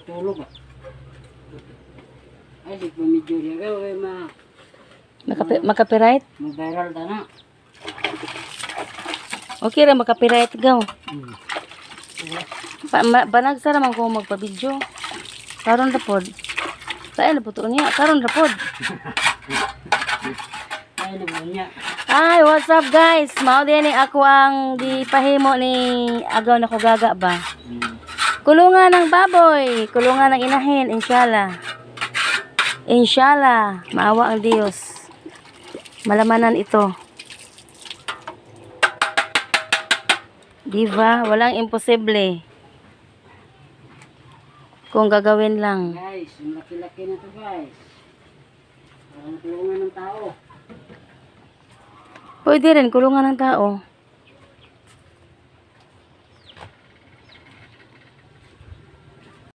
natutulog ah. Ay, di pa medyo niya gawin Makapiright? mag-viral ta na. Okay ra makapiright gaw. Hmm. Banagsa naman ko magpa-video. Karon ra pod. Kaya na po niya. Karon ra pod. Ay, nabuo niya. Hi, what's up guys? Mao din ako ang gipahimo ni agaw na ko gaga ba. Kulungan ng baboy, kulungan ng inahin, inshallah. Inshallah, maawa ang Diyos. Malamanan ito. Diba? Walang imposible. Kung gagawin lang. Guys, ang laki-laki na to guys. Parang kulungan ng tao. Pwede rin, kulungan ng tao.